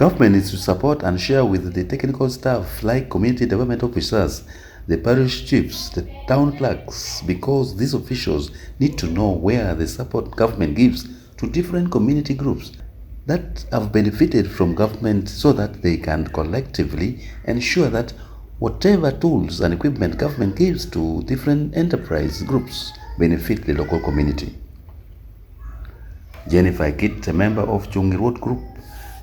Government is to support and share with the technical staff like community development officers, the parish chiefs, the town clerks, because these officials need to know where the support government gives to different community groups that have benefited from government so that they can collectively ensure that whatever tools and equipment government gives to different enterprise groups benefit the local community. Jennifer Kit, a member of Chungi Road Group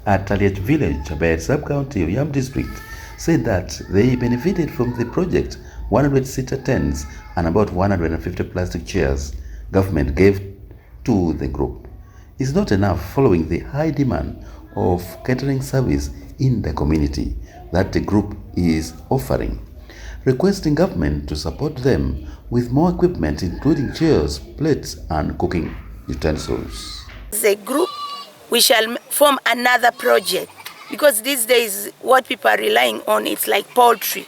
at Aliet Village, Abed Sub-County of Yam District, said that they benefited from the project 100-seater tents and about 150 plastic chairs government gave to the group. It's not enough following the high demand of catering service in the community that the group is offering, requesting government to support them with more equipment including chairs, plates and cooking utensils. As a group, we shall form another project because these days what people are relying on is like poultry.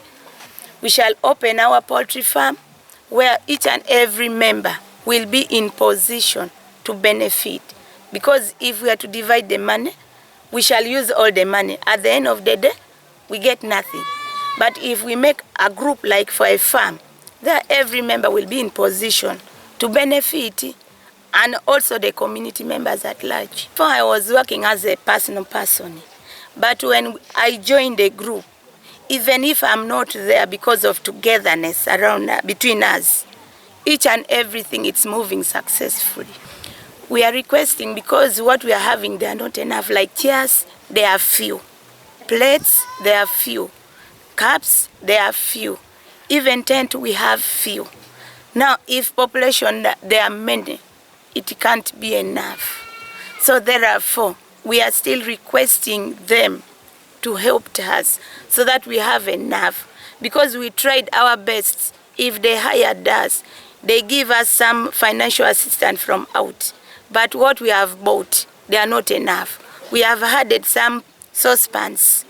We shall open our poultry farm where each and every member will be in position to benefit. Because if we are to divide the money, we shall use all the money. At the end of the day, we get nothing. But if we make a group like for a farm, there every member will be in position to benefit, and also the community members at large. Before I was working as a personal person, but when I joined the group, even if I'm not there because of togetherness around between us, each and everything it's moving successfully. We are requesting because what we are having, they are not enough. Like chairs, they are few. Plates, they are few. Cups, they are few. Even tent, we have few. Now, if population, there are many, it can't be enough. So therefore, we are still requesting them to help us so that we have enough. Because we tried our best. If they hired us, they give us some financial assistance from out. But what we have bought, they are not enough. We have added some saucepans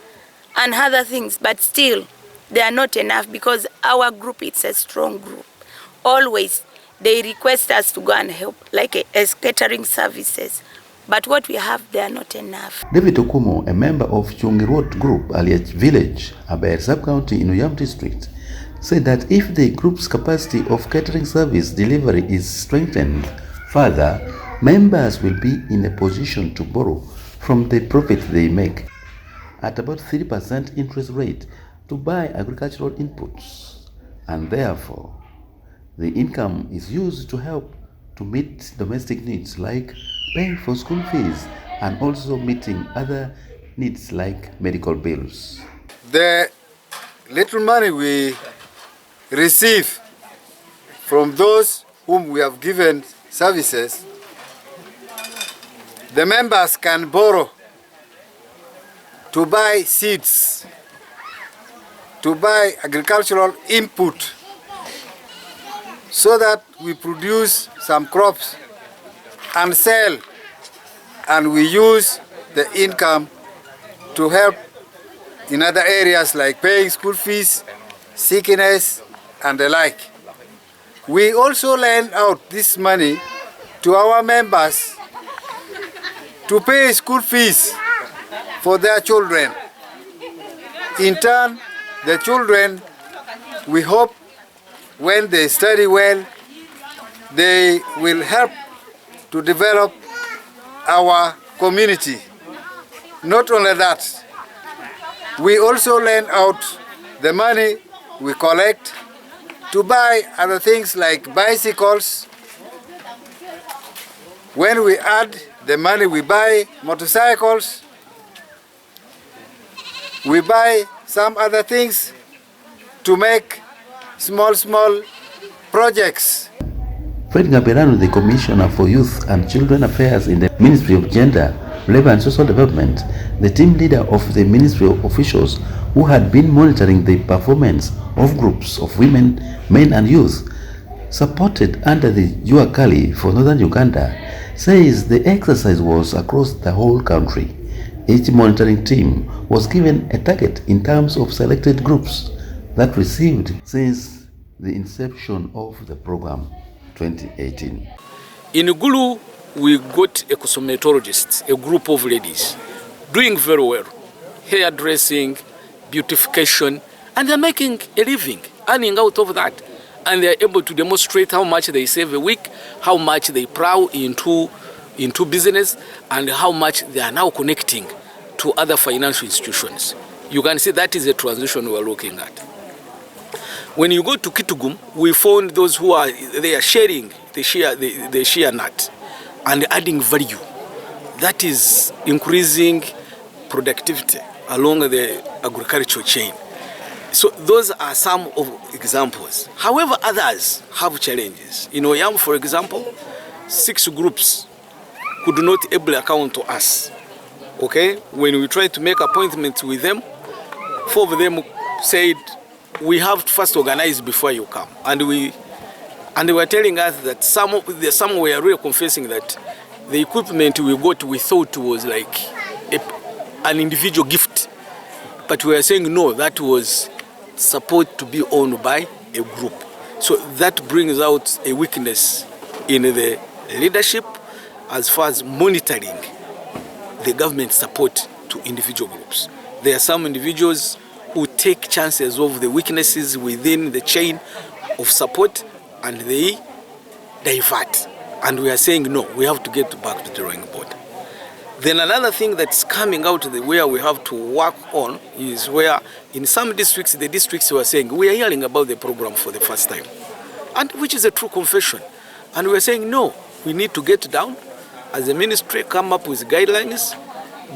and other things, but still, they are not enough because our group, it's a strong group. Always, they request us to go and help, like as catering services. But what we have, they are not enough. David Okumo, a member of Chungi Road Group, Aliet Village, Abed Sub-County in Uyam District, said that if the group's capacity of catering service delivery is strengthened further, members will be in a position to borrow from the profit they make at about 3% interest rate to buy agricultural inputs, and therefore the income is used to help to meet domestic needs like paying for school fees and also meeting other needs like medical bills. The little money we receive from those whom we have given services, the members can borrow to buy seeds, to buy agricultural input, so that we produce some crops and sell, and we use the income to help in other areas like paying school fees, sickness, and the like. We also lend out this money to our members to pay school fees for their children. In turn, the children, we hope when they study well, they will help to develop our community. Not only that, we also lend out the money we collect to buy other things like bicycles. When we add the money, we buy motorcycles, we buy some other things to make small projects. Fred Ngabirano, the Commissioner for Youth and Children Affairs in the Ministry of Gender, Labour and Social Development, the team leader of the ministry officials who had been monitoring the performance of groups of women, men and youth supported under the Jua Kali for northern Uganda, says the exercise was across the whole country. Each monitoring team was given a target in terms of selected groups that received since the inception of the program 2018. In Gulu, we got a cosmetologist, a group of ladies, doing very well. hairdressing, beautification, and they're making a living, earning out of that. And they're able to demonstrate how much they save a week, how much they plow into business, and how much they are now connecting to other financial institutions. You can see that is a transition we're looking at. When you go to Kitgum, we found those who are sharing the shea nut and adding value. That is increasing productivity along the agricultural chain. So those are some of examples. However, others have challenges. In Oyam, for example, 6 groups could not able account to us. Okay, when we tried to make appointments with them, 4 of them said, we have to first organize before you come. And they were telling us that some were really confessing that the equipment we got, we thought was like an individual gift. But we were saying, no, that was supposed to be owned by a group. So that brings out a weakness in the leadership as far as monitoring the government support to individual groups. There are some individuals who take chances of the weaknesses within the chain of support and they divert. And we are saying, no, we have to get back to the drawing board. Then another thing that's coming out where we have to work on is where in some districts, the districts were saying, we are hearing about the program for the first time, and which is a true confession. And we are saying, no, we need to get down as a ministry, come up with guidelines,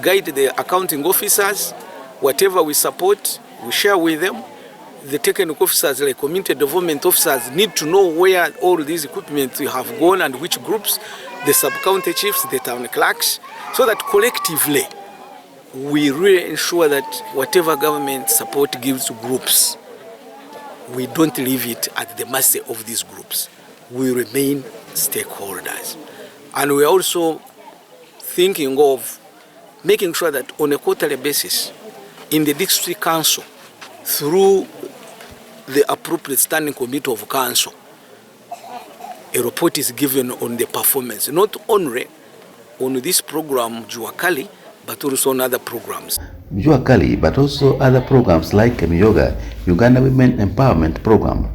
guide the accounting officers, whatever we support, we share with them. The technical officers, like community development officers, need to know where all these equipment have gone and which groups, the sub-county chiefs, the town clerks, so that collectively we really ensure that whatever government support gives to groups, we don't leave it at the mercy of these groups. We remain stakeholders. And we're also thinking of making sure that on a quarterly basis, in the district council, through the appropriate standing committee of council, a report is given on the performance, not only on this program, Jua Kali, but also on other programs. Jua Kali, but also other programs like Yoga, Uganda Women Empowerment Program,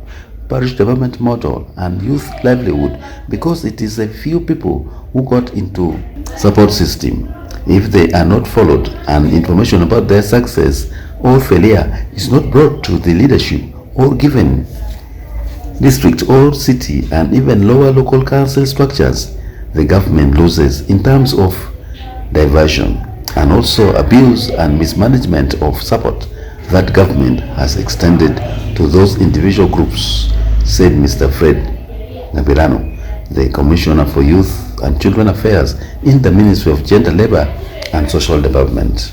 Parish Development Model, and Youth Livelihood, because it is a few people who got into support system. If they are not followed and information about their success or failure is not brought to the leadership or given district or city and even lower local council structures, the government loses in terms of diversion and also abuse and mismanagement of support that government has extended to those individual groups, said Mr. Fred Nabirano, the Commissioner for Youth and Children Affairs in the Ministry of Gender, Labor and Social Development.